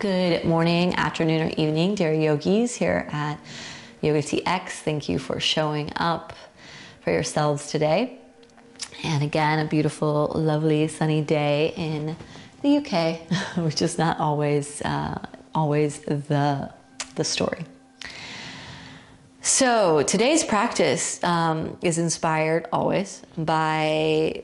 Good morning, afternoon, or evening, dear yogis here at Yoga TX. Thank you for showing up for yourselves today. And again, a beautiful, lovely, sunny day in the UK, which is not always the story. So today's practice is inspired always by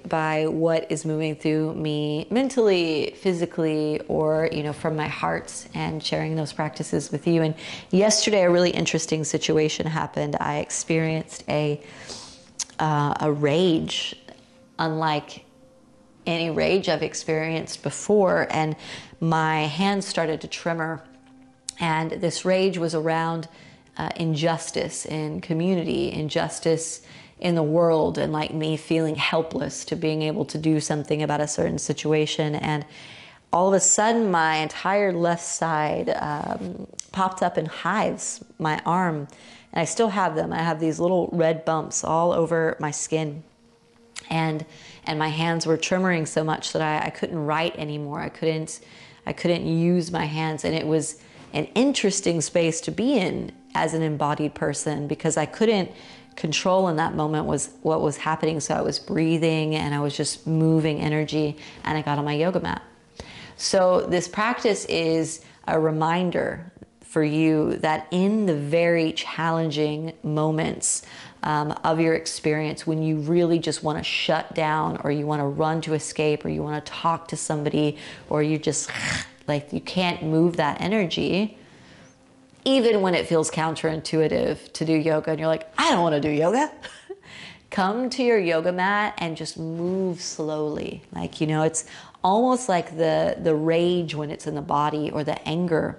what is moving through me mentally, physically, or from my heart, and sharing those practices with you. And yesterday, a really interesting situation happened. I experienced a rage, unlike any rage I've experienced before, and my hands started to tremor. And this rage was around injustice in community, injustice in the world, and like me feeling helpless to being able to do something about a certain situation. And all of a sudden, my entire left side popped up in hives, my arm, and I still have them. I have these little red bumps all over my skin, and my hands were tremoring so much that I couldn't write anymore. I couldn't use my hands, and it was an interesting space to be in as an embodied person, because I couldn't control in that moment was what was happening. So I was breathing and I was just moving energy, and I got on my yoga mat. So this practice is a reminder for you that in the very challenging moments of your experience, when you really just want to shut down, or you want to run to escape, or you want to talk to somebody, or you just like you can't move that energy, even when it feels counterintuitive to do yoga and you're like, I don't want to do yoga. Come to your yoga mat and just move slowly. Like, it's almost like the rage when it's in the body, or the anger.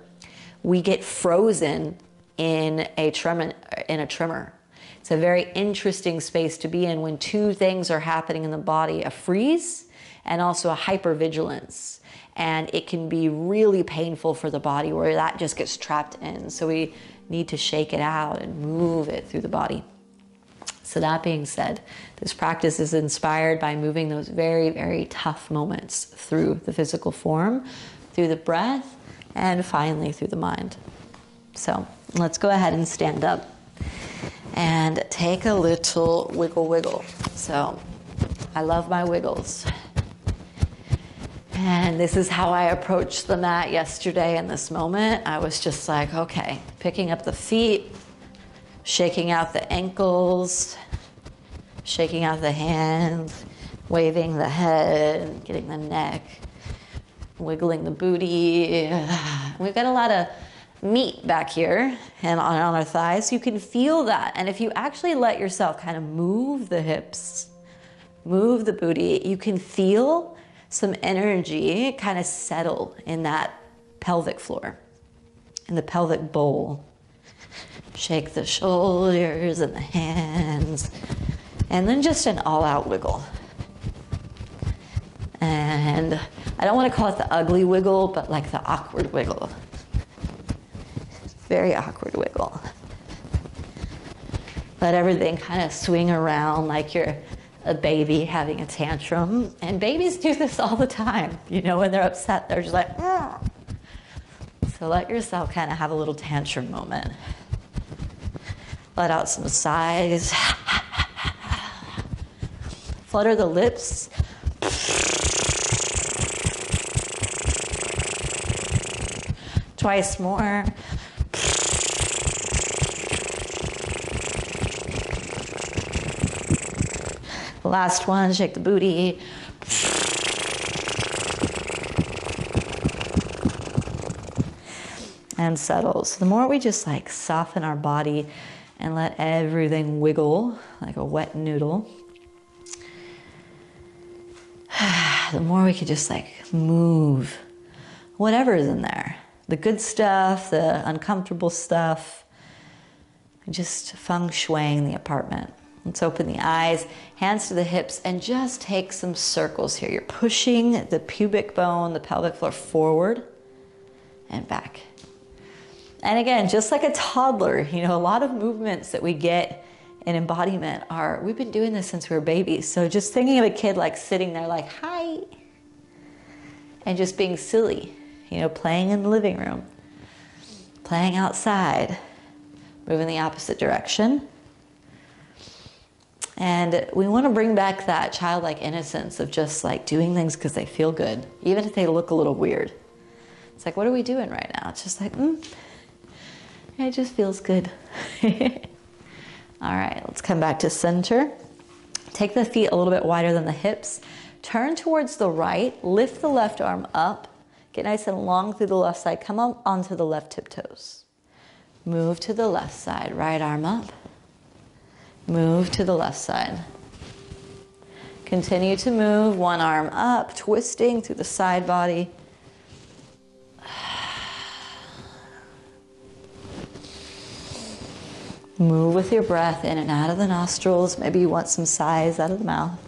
We get frozen in a tremor. It's a very interesting space to be in when two things are happening in the body: a freeze and also a hypervigilance. And it can be really painful for the body, where that just gets trapped in. So we need to shake it out and move it through the body. So that being said, this practice is inspired by moving those very, very tough moments through the physical form, through the breath, and finally through the mind. So let's go ahead and stand up and take a little wiggle. So I love my wiggles. And this is how I approached the mat yesterday in this moment. I was just like, okay, picking up the feet, shaking out the ankles, shaking out the hands, waving the head, getting the neck, wiggling the booty. We've got a lot of meat back here and on our thighs. You can feel that. And if you actually let yourself kind of move the hips, move the booty, you can feel some energy kind of settle in that pelvic floor, in the pelvic bowl. Shake the shoulders and the hands, and then just an all-out wiggle. And I don't want to call it the ugly wiggle, but like the awkward wiggle. Very awkward wiggle. Let everything kind of swing around like you're a baby having a tantrum. And babies do this all the time. When they're upset, they're just like, "Argh." So let yourself kind of have a little tantrum moment. Let out some sighs. Flutter the lips. Twice more. Last one, shake the booty. And settle. So the more we just like soften our body and let everything wiggle like a wet noodle, the more we could just like move whatever is in there. The good stuff, the uncomfortable stuff, just feng shuiing the apartment. Let's open the eyes, hands to the hips, and just take some circles here. You're pushing the pubic bone, the pelvic floor forward and back. And again, just like a toddler, a lot of movements that we get in embodiment we've been doing this since we were babies. So just thinking of a kid like sitting there like, hi, and just being silly, you know, playing in the living room, playing outside, move in the opposite direction. And we want to bring back that childlike innocence of just like doing things because they feel good, even if they look a little weird. It's like, what are we doing right now? It's just like, it just feels good. All right, let's come back to center. Take the feet a little bit wider than the hips. Turn towards the right, lift the left arm up, get nice and long through the left side, come up onto the left tiptoes. Move to the left side, right arm up. Move to the left side. Continue to move, one arm up, twisting through the side body. Move with your breath in and out of the nostrils. Maybe you want some sighs out of the mouth.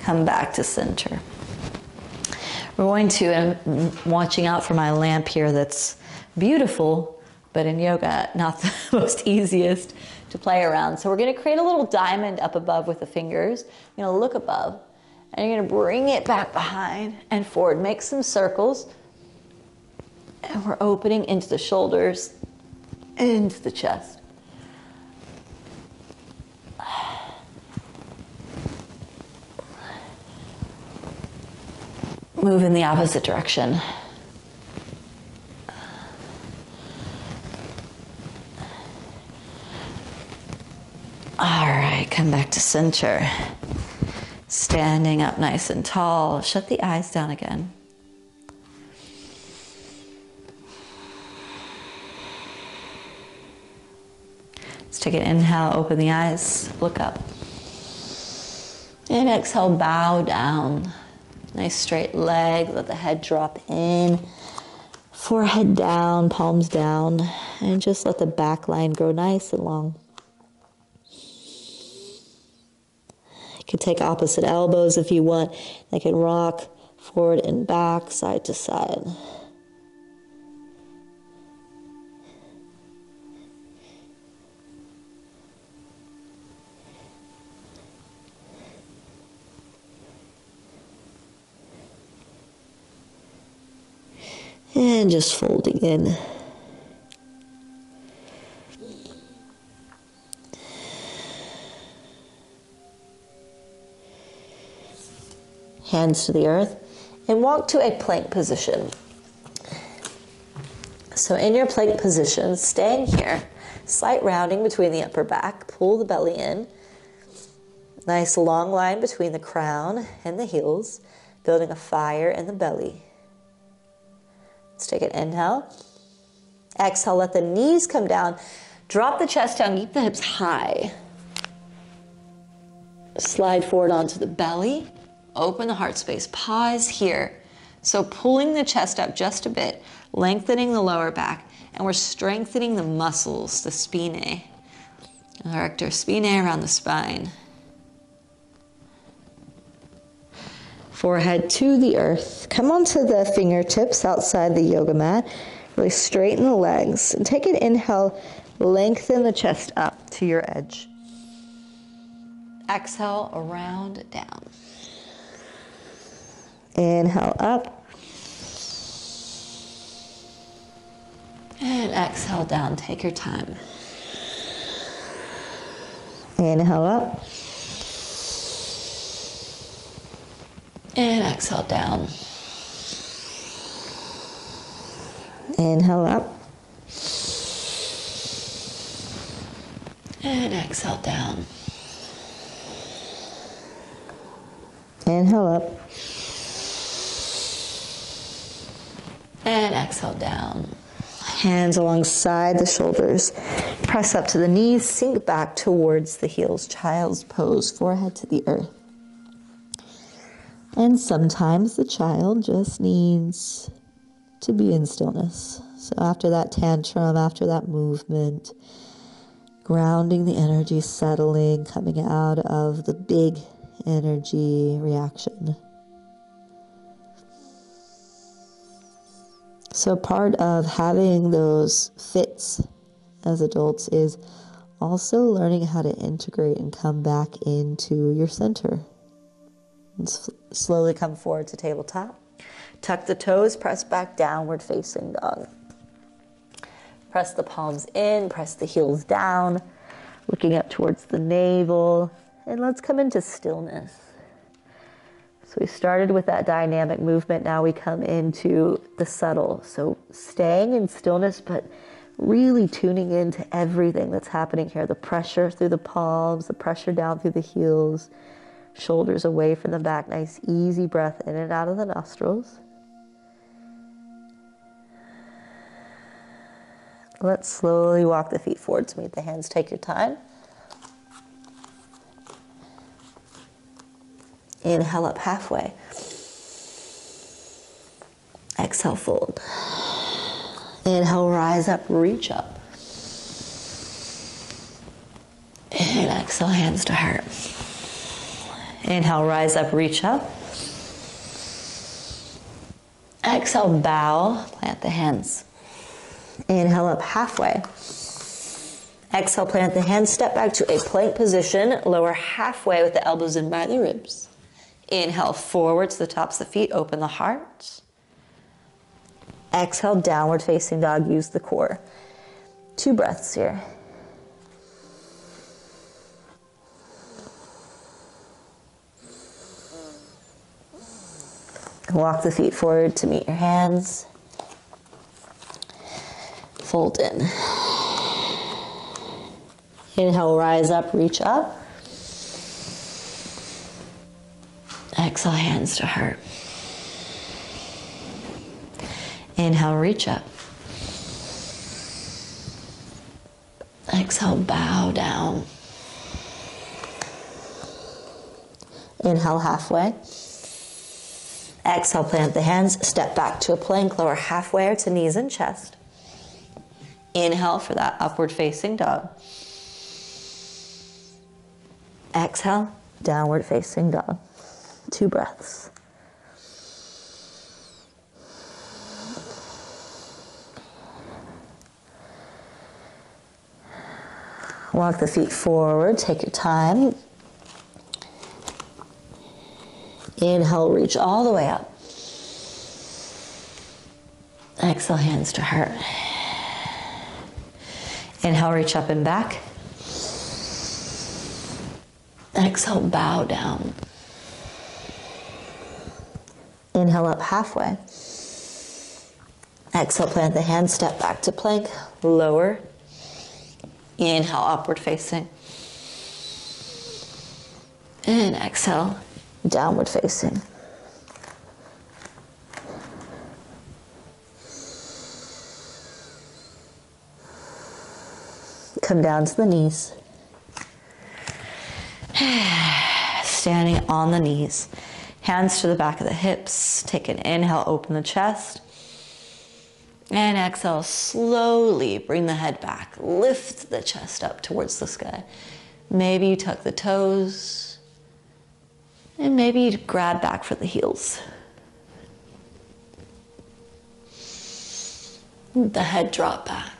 Come back to center. We're going to, and I'm watching out for my lamp here that's beautiful, but in yoga, not the most easiest to play around. So we're going to create a little diamond up above with the fingers. You're going to look above, and you're going to bring it back behind and forward. Make some circles. And we're opening into the shoulders, into the chest. Move in the opposite direction. All right, come back to center. Standing up nice and tall. Shut the eyes down again. Let's take an inhale, open the eyes, look up. And exhale, bow down. Nice straight leg, let the head drop in. Forehead down, palms down, and just let the back line grow nice and long. You can take opposite elbows if you want. They can rock forward and back, side to side. And just folding in. Hands to the earth and walk to a plank position. So in your plank position, staying here, slight rounding between the upper back, pull the belly in. Nice long line between the crown and the heels, building a fire in the belly. Let's take an inhale. Exhale, let the knees come down. Drop the chest down, keep the hips high. Slide forward onto the belly. Open the heart space. Pause here. So pulling the chest up just a bit, lengthening the lower back, and we're strengthening the muscles, the spinae. Erector spinae around the spine. Forehead to the earth. Come onto the fingertips outside the yoga mat. Really straighten the legs. And take an inhale, lengthen the chest up to your edge. Exhale, around, down. Inhale up. And exhale down. Take your time. Inhale up. And exhale down. Inhale up. And exhale down. Inhale up. And exhale down. Hands alongside the shoulders. Press up to the knees, sink back towards the heels. Child's pose, forehead to the earth. And sometimes the child just needs to be in stillness. So after that tantrum, after that movement, grounding the energy, settling, coming out of the big energy reaction. So part of having those fits as adults is also learning how to integrate and come back into your center. And slowly come forward to tabletop. Tuck the toes, press back, downward facing dog. Press the palms in, press the heels down, looking up towards the navel. And let's come into stillness. So we started with that dynamic movement. Now we come into the subtle. So staying in stillness, but really tuning into everything that's happening here. The pressure through the palms, the pressure down through the heels, shoulders away from the back. Nice easy breath in and out of the nostrils. Let's slowly walk the feet forward to meet the hands. Take your time. Inhale up halfway. Exhale, fold. Inhale, rise up, reach up. And exhale, hands to heart. Inhale, rise up, reach up. Exhale, bow, plant the hands. Inhale up halfway. Exhale, plant the hands, step back to a plank position, lower halfway with the elbows in by the ribs. Inhale, forward to the tops of the feet, open the heart. Exhale, downward facing dog, use the core. 2 breaths here. Walk the feet forward to meet your hands. Fold in. Inhale, rise up, reach up. Exhale, hands to heart. Inhale, reach up. Exhale, bow down. Inhale, halfway. Exhale, plant the hands, step back to a plank, lower halfway or to knees and chest. Inhale for that upward facing dog. Exhale, downward facing dog. 2 breaths. Walk the feet forward, take your time. Inhale, reach all the way up. Exhale, hands to heart. Inhale, reach up and back. Exhale, bow down. Inhale up halfway. Exhale, plant the hands, step back to plank, lower. Inhale, upward facing. And exhale, downward facing. Come down to the knees. Standing on the knees. Hands to the back of the hips. Take an inhale, open the chest. And exhale, slowly bring the head back. Lift the chest up towards the sky. Maybe you tuck the toes. And maybe you grab back for the heels. The head drop back.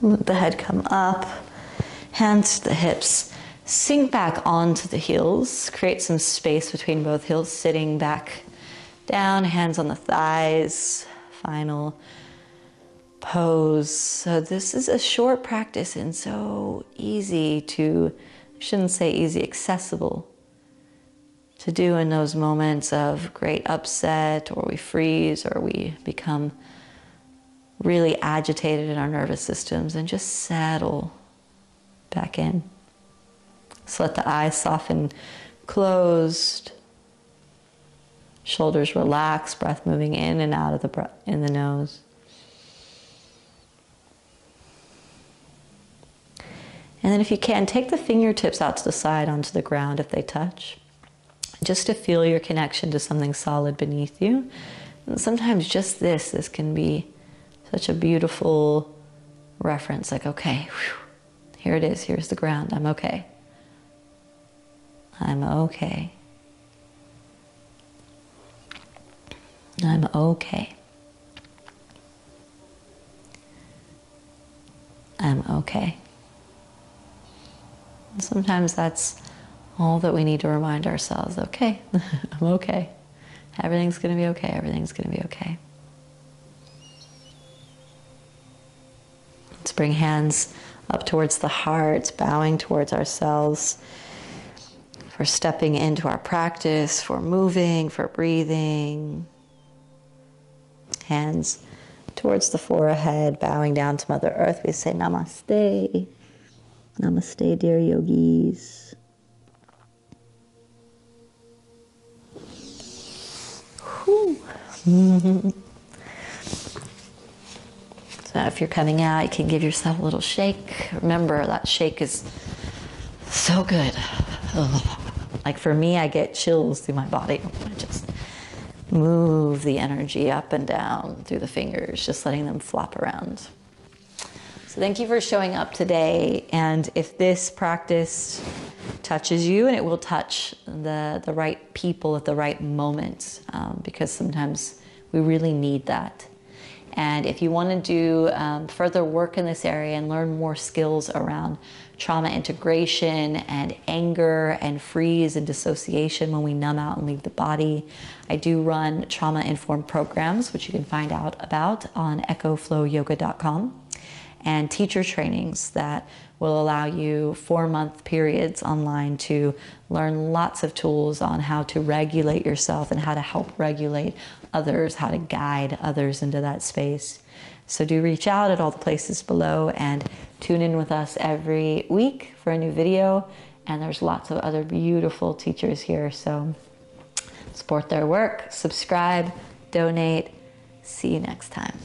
Let the head come up, hands to the hips, sink back onto the heels, create some space between both heels, sitting back down, hands on the thighs, final pose. So this is a short practice and so easy to, I shouldn't say easy, accessible to do in those moments of great upset, or we freeze, or we become really agitated in our nervous systems, and just settle back in. So let the eyes soften, closed, shoulders relax, breath moving in and out of the breath in the nose. And then if you can, take the fingertips out to the side onto the ground if they touch, just to feel your connection to something solid beneath you. And sometimes just this can be such a beautiful reference, like, okay, whew, here it is, here's the ground, I'm okay. I'm okay. I'm okay. I'm okay. And sometimes that's all that we need to remind ourselves. Okay, I'm okay. Everything's going to be okay. Everything's going to be okay. Let's bring hands up towards the heart, bowing towards ourselves, for stepping into our practice, for moving, for breathing. Hands towards the forehead, bowing down to Mother Earth. We say namaste. Namaste, dear yogis. So if you're coming out, you can give yourself a little shake. Remember, that shake is so good. Ugh. Like for me, I get chills through my body. I just move the energy up and down through the fingers, just letting them flop around. So thank you for showing up today. And if this practice touches you, and it will touch the right people at the right moment, because sometimes we really need that. And if you want to do further work in this area and learn more skills around trauma integration and anger and freeze and dissociation when we numb out and leave the body, I do run trauma-informed programs, which you can find out about on echoflowyoga.com, and teacher trainings that will allow you 4-month periods online to learn lots of tools on how to regulate yourself and how to help regulate others, how to guide others into that space. So do reach out at all the places below and tune in with us every week for a new video. And there's lots of other beautiful teachers here. So support their work, subscribe, donate. See you next time.